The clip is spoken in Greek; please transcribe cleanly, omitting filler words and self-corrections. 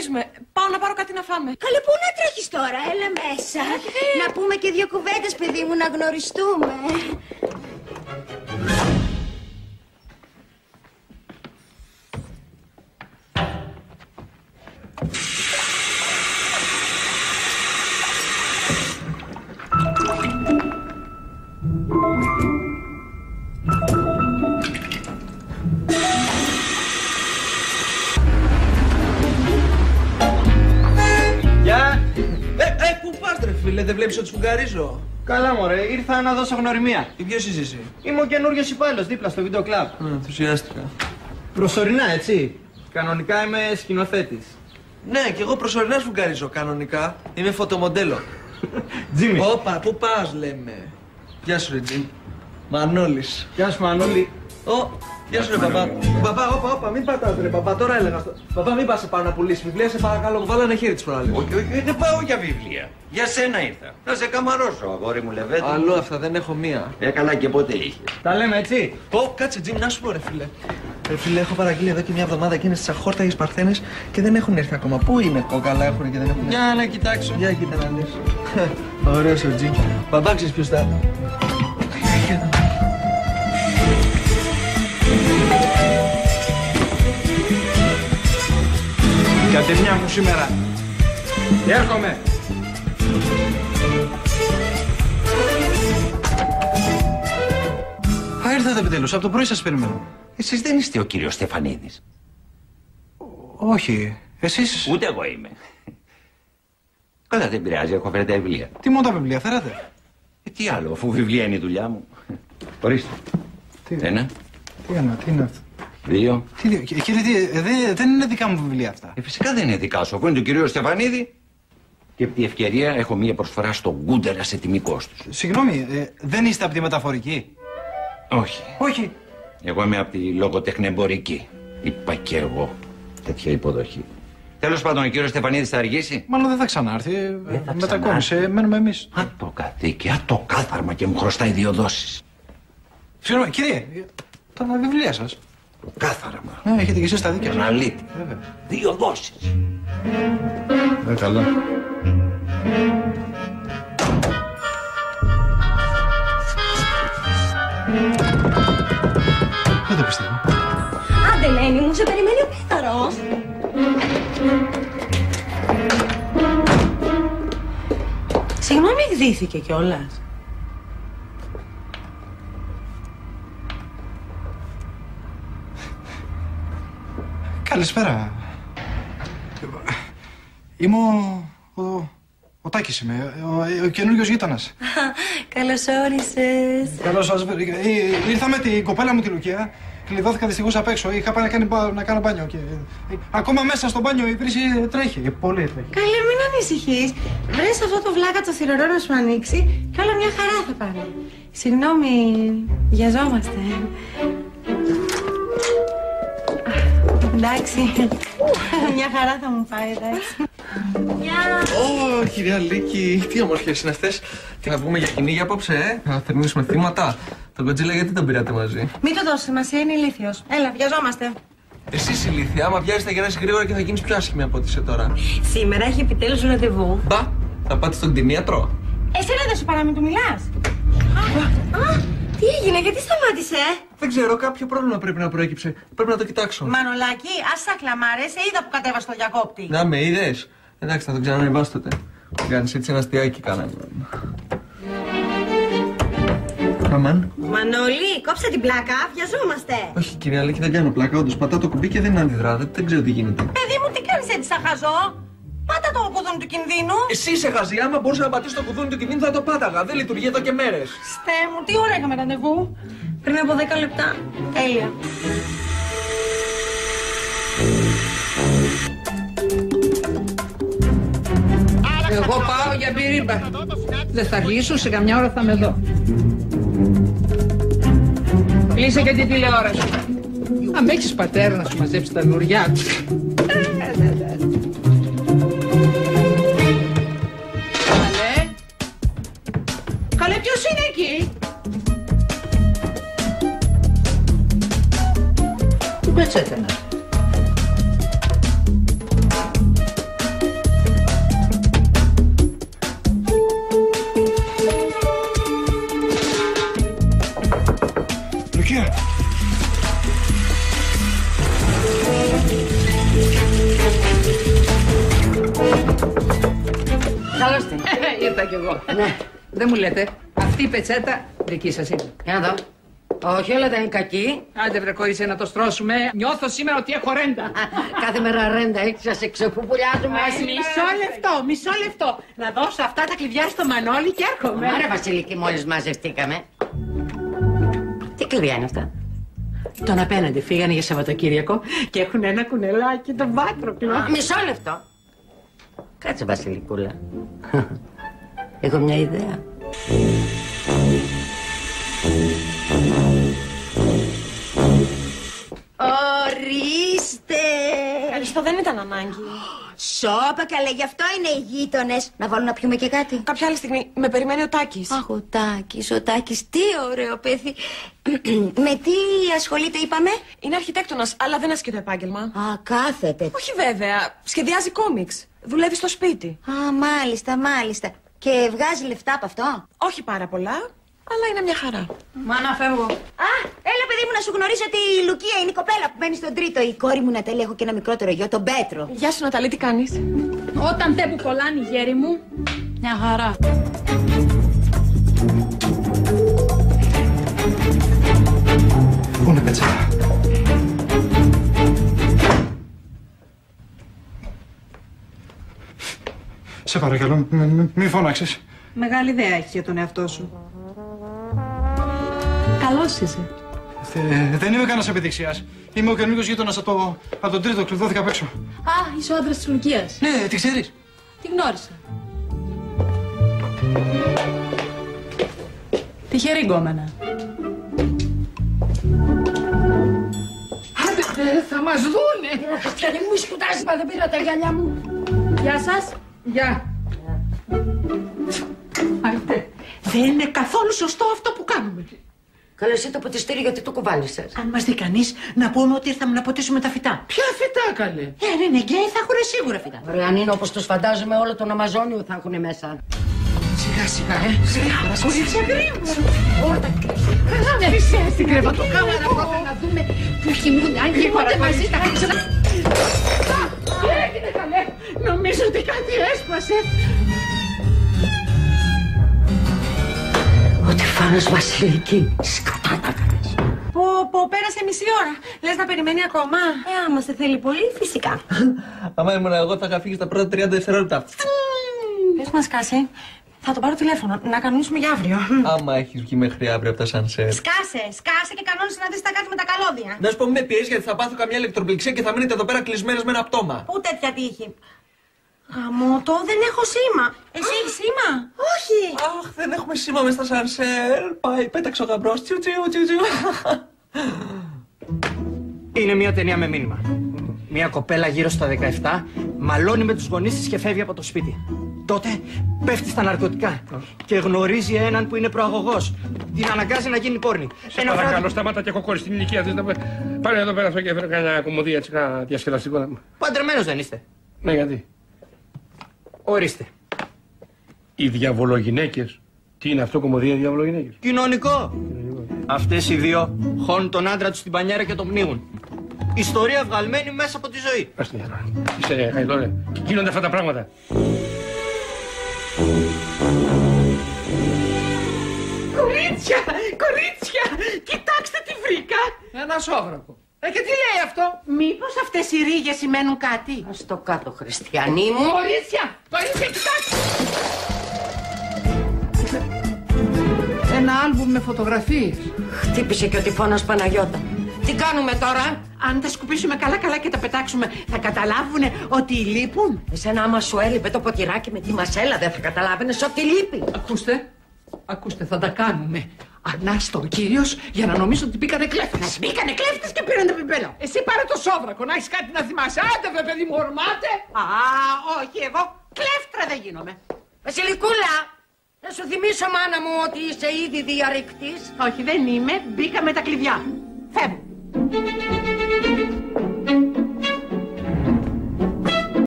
γυρίζουμε. Πάω να πάρω κάτι να φάμε. Καλέ, πού να τρέχεις τώρα, έλα μέσα. Να πούμε και δύο κουβέντες, παιδί μου, να γνωριστούμε. Πού πας ρε φίλε, δεν βλέπεις ότι σφουγγαρίζω? Καλά μωρέ, ήρθα να δώσω γνωριμία. Και ποιος είσαι εσύ? Είμαι ο καινούριος υπάλληλος δίπλα στο βίντεο κλαμπ. Ενθουσιάστηκα. Προσωρινά, έτσι. Κανονικά είμαι σκηνοθέτης. Ναι, και εγώ προσωρινά σφουγγαρίζω κανονικά. Είμαι φωτομοντέλο. Τζίμι. Όπα, πού πας λέμε? Γεια σου ρε Τζίμι. Μανώλης. Γεια σου Μανώλη. Γεια σου ρε παπά. Παπά, όπα, μην πατάς ρε παπά, τώρα έλεγα στο... Παπά, μην πας σε πάνω να πουλήσεις βιβλία, σε παρακαλώ, μου βάλανε χέρι τις προάλλες. Όχι, δεν πάω για βιβλία. Για σένα ήρθα. Να σε καμαρώσω, αγόρι μου Λεβέντη. Αλλού αυτά, δεν έχω μία. Καλά και πότε είχες? Τα λέμε έτσι. Κάτσε Τζίμι, να σου πω ρε φίλε. Ρε φίλε, έχω παραγγείλει εδώ και μια εβδομάδα εκείνες τις αχόρταγες παρθένες και δεν έχουν έρθει ακόμα. Πού είναι κόκαλα έχουν και δεν έχουν έρθει? Για να κοιτάξω. Για κοίτα να δεις. Ωραίος ο Τζίμι. Μπαμπά, ξέρεις ποιος θα... Κατευνιά μου σήμερα. Έρχομαι. Ήρθατε επιτέλους, από το πρωί σας περιμένω. Εσείς δεν είστε ο κύριος Στεφανίδης? Όχι, εσείς... Ούτε εγώ είμαι. Καλά, δεν πειράζει, έχω φέρει τα βιβλία. Τι μόνο τα βιβλία φέρατε? Τι άλλο, αφού βιβλία είναι η δουλειά μου. Ορίστε. Ένα. Τι είναι αυτό? Δύο. Τι δύο? Κύριε, δεν είναι δικά μου βιβλία αυτά. Φυσικά δεν είναι δικά σου, αφού είναι του κυρίου Στεφανίδη. Και επί τη ευκαιρία έχω μία προσφορά στον Γκούντερα σε τιμή κόστους. Συγγνώμη, δεν είστε από τη μεταφορική? Όχι. Όχι. Εγώ είμαι από τη λογοτεχνεμπορική. Είπα και εγώ τέτοια υποδοχή. Τέλος πάντων, ο κύριος Στεφανίδης θα αργήσει. Μάλλον δεν θα ξανάρθει. Μετακόμισε, μένουμε εμείς. Α, το καθήκη, το κάθαρμα και μου χρωστάει 2 δόσεις. Συγγνώμη, κύριε, τα βιβλία σας. Το κάθαρμα. Ναι, έχετε και εσείς τα δίκαια. Αναλύτη. 2 δόσεις. Καλά. Δεν το πιστεύω. Άντε Λένη μου, σε περιμένει ο Πίθαρος. Συγγνώμη, εκδίθηκε κιόλας. Καλησπέρα. Είμαι ο Τάκης είμαι, ο καινούριος γείτονας. Καλώς όρισες. Καλώς σας βρήκα. Ήρθα με την κοπέλα μου τη Λουκία. Κλειδώθηκα δυστυχώς απ' έξω. Είχα πάει να κάνω μπάνιο. Και... ακόμα μέσα στο μπάνιο η βρύση τρέχει. Πολύ τρέχει. Καλέ, μην ανησυχείς. Βρες αυτό το βλάκα το θηρορό να σου ανοίξει και όλα μια χαρά θα πάνε. Συγγνώμη, βιαζόμαστε. Εντάξει. Μια χαρά θα μου πάει, εντάξει. Ω, κυρία Λίκη, τι όμορφες είναι αυτές. Τι να πούμε για κυνήγι απόψε, να θερμίσουμε θύματα. Τον Κοντζίλα γιατί τον πήρατε μαζί? Μην το δώσει σημασία, είναι ηλίθιος. Έλα, βιαζόμαστε. Εσείς ηλίθια, άμα βιάζεις θα γεράσει γρήγορα και θα γίνεις πιο άσχημη από ό,τι είσαι τώρα. Σήμερα έχει επιτέλους ραντεβού. Μπα, θα πάτε στον κτηνίατρο. Εσένα δεν σου παρά μην του μιλάς. Τι έγινε, γιατί σταμάτησε? Δεν ξέρω, κάποιο πρόβλημα πρέπει να προέκυψε. Πρέπει να το κοιτάξω. Μανολάκι, ας τα κλαμάρες, σε είδα που κατέβασε το διακόπτη. Να με είδες. Εντάξει, θα το ξανανεβάσω τότε. Κάνεις έτσι ένα αστιάκι κάναμε. Αμάν. Μανώλη, κόψε την πλάκα, βιαζόμαστε. Όχι, κυρία Λίκη, δεν κάνω πλάκα. Όντως, πατά το κουμπί και δεν αντιδρά. Δεν ξέρω τι γίνεται. Παιδί μου, τι κάνεις έτσι σαν χαζό? Πάτα το κουδούνι του κινδύνου. Εσύ είσαι χαζή. Άμα μπορούσα να πατήσω το κουδούνι του κινδύνου θα το πάταγα. Δεν λειτουργεί εδώ και μέρες. Στέ μου, τι ώρα είχαμε ραντεβού? Πριν από 10 λεπτά. Τέλεια. Εγώ πάω για μπυρίμπα. Δεν θα αργήσω, σε καμιά ώρα θα είμαι εδώ. Κλείσε και την τηλεόραση. Αν έχεις πατέρα να σου μαζέψει τα λουριά του. Καλέ. Καλέ, ποιος είναι εκεί? Τι πετσέτε να. μετά κι εγώ. Ναι. Δεν μου λέτε, αυτή η πετσέτα δική σας είναι? Για να δω. Όχι, όλα δεν είναι κακή. Άντε βρε κορίτσια να το στρώσουμε. Νιώθω σήμερα ότι έχω ρέντα. Κάθε μέρα ρέντα έχεις, σας εξεφουπουλιάζουμε. Μισό λεπτό. Να δώσω αυτά τα κλειδιά στο Μανώλη και έρχομαι. Άρα Βασιλική, μόλις μαζευτήκαμε. Τι κλειδιά είναι αυτά? Τον απέναντι φύγανε για Σαββατοκύριακο και έχουν ένα κουνελάκι, τον Πάτροκλο. Μισό λεπτό. Κάτσε Βασιλικούλα. Έχω μια ιδέα. Ορίστε! Ευχαριστώ, δεν ήταν ανάγκη. Σώπα καλέ, γι' αυτό είναι οι γείτονες. Να βάλω να πιούμε και κάτι. Κάποια άλλη στιγμή με περιμένει ο Τάκης. Αχ, ο Τάκης, τι ωραίο παιδί. Με τι ασχολείται, είπαμε? Είναι αρχιτέκτονας, αλλά δεν ασκεί το επάγγελμα. Α, κάθεται. Όχι βέβαια, σχεδιάζει κόμιξ. Δουλεύει στο σπίτι. Α, μάλιστα. Και βγάζει λεφτά από αυτό? Όχι πάρα πολλά, αλλά είναι μια χαρά. Μάνα, φεύγω. Α, έλα παιδί μου να σου γνωρίσω ότι η Λουκία είναι η κοπέλα που μένει στον τρίτο. Η κόρη μου Ναταλή, έχω και ένα μικρότερο γιο, τον Πέτρο. Γεια σου Ναταλή, τι κάνεις? Όταν δεν που κολλάνει γέρι μου, μια χαρά. Πού είναι πετσέτα? Σε παρακαλώ, μη φώναξες. Μεγάλη ιδέα έχεις για τον εαυτό σου. Καλός είσαι. Δεν είμαι κανένας επιδειξιάς. Είμαι ο καινούργιος γείτονας από τον τρίτο, κλειδώθηκα απ' έξω. Α, είσαι ο άντρας της Λουκίας. Ναι, τι ξέρεις? Τη γνώρισα. Τυχερή γκόμενα. Άντε, θα μας δούνε. Χριστιανή μου, σκουτάζει, μα δεν πήρα τα γυαλιά μου. Γεια σας. Γεια. Άντε, δεν είναι καθόλου σωστό αυτό που κάνουμε. Καλώ εσύ το ποτιστήρι, γιατί το κουβάλισες? Αν μας δει κανείς, να πούμε ότι ήρθαμε να ποτίσουμε τα φυτά. Ποια φυτά καλέ? Αν είναι γκέι, θα έχουν σίγουρα φυτά. Ωραία, αν είναι όπως τους φαντάζομαι, όλο τον Αμαζόνιο θα έχουν μέσα. Σιγά, Κορίτσια, γρήγορα. Αφήσε στην κρεβατοκάμαρα πρώτα να δούμε που κοιμούνται. Αν κοιμούνται μαζί τα ξανά. Τι έγινε καλέ? Νομίζω ότι κάτι έσπασε. Ό,τι φάνος Βασιλική, σκατά τα κάνεις. Πω, πέρασε μισή ώρα. Λες να περιμένει ακόμα? Άμα σε θέλει πολύ, φυσικά. Άμα ήμουν εγώ θα είχα φύγει στα πρώτα 30 δευτερόλεπτα. Πες μας Κάση. Θα τον πάρω τηλέφωνο, να κανονίσουμε για αύριο. Άμα έχεις βγει μέχρι αύριο από τα σανσέρ. Σκάσε και κανόνισε να δεις τα κάτι με τα καλώδια. Να σου πω, μην με πιέζεις γιατί θα πάθω καμιά ηλεκτροπληξία και θα μείνετε εδώ πέρα κλεισμένες με ένα πτώμα. Πού τέτοια τύχη? Γαμώτο, δεν έχω σήμα. Εσύ έχεις σήμα? Όχι. Αχ, δεν έχουμε σήμα μες στα σανσέρ. Πάει, πέταξε ο γαμπρός. Τσιου. Είναι μια ταινία με μήνυμα. Μια κοπέλα γύρω στα 17 μαλώνει με τους γονείς της και φεύγει από το σπίτι. Τότε πέφτει στα ναρκωτικά και γνωρίζει έναν που είναι προαγωγός. Την αναγκάζει να γίνει πόρνη. Σε παρακαλώ, σταμάτα και έχω κόρη στην ηλικία της. Πάρε εδώ πέρα αυτό και έφερε κανένα κομμωδία, έτσι, κανένα διασκεδαστικό. Παντρεμένος δεν είστε? Ναι, γιατί? Ορίστε. Οι διαβολογυναίκες. Τι είναι αυτό, κομμωδία διαβολογυναίκες? Κοινωνικό. Αυτές οι δύο χώνουν τον άντρα τους στην πανιέρα και τον πνίγουν. Ιστορία βγαλμένη μέσα από τη ζωή. Ας την τώρα. Είσαι χαϊδόρε. Γίνονται αυτά τα πράγματα. Κορίτσια, κοιτάξτε τι βρήκα. Ένα σόβρακο. Και τι λέει αυτό? Μήπως αυτές οι ρίγες σημαίνουν κάτι? Ας το κάτω, Χριστιανή μου. Κορίτσια, κοιτάξτε. Ένα άλμπουμ με φωτογραφίες. Χτύπησε και ο τυφώνας Παναγιώτα. Τι κάνουμε τώρα? Αν τα σκουπίσουμε καλά και τα πετάξουμε, θα καταλάβουνε ότι λείπουν. Εσένα άμα σου έλειπε το ποτηράκι με τη μασέλα, δεν θα καταλάβαινες ότι λείπει. Ακούστε, θα τα κάνουμε. Ανάστο ο κύριος για να νομίζω ότι μπήκανε κλέφτες. Μπήκανε κλέφτες και πήραν το πιπέλο. Εσύ πάρε το σόβρακο, να έχεις κάτι να θυμάσαι. Άντε βρε παιδί μου, ορμάτε. Όχι, εγώ κλέφτρα δεν γίνομαι. Βασιλικούλα, να σου θυμίσω μάνα μου ότι είσαι ήδη διαρρηκτής. Όχι, δεν είμαι. Μπήκα με τα κλειδιά. Φεύγω.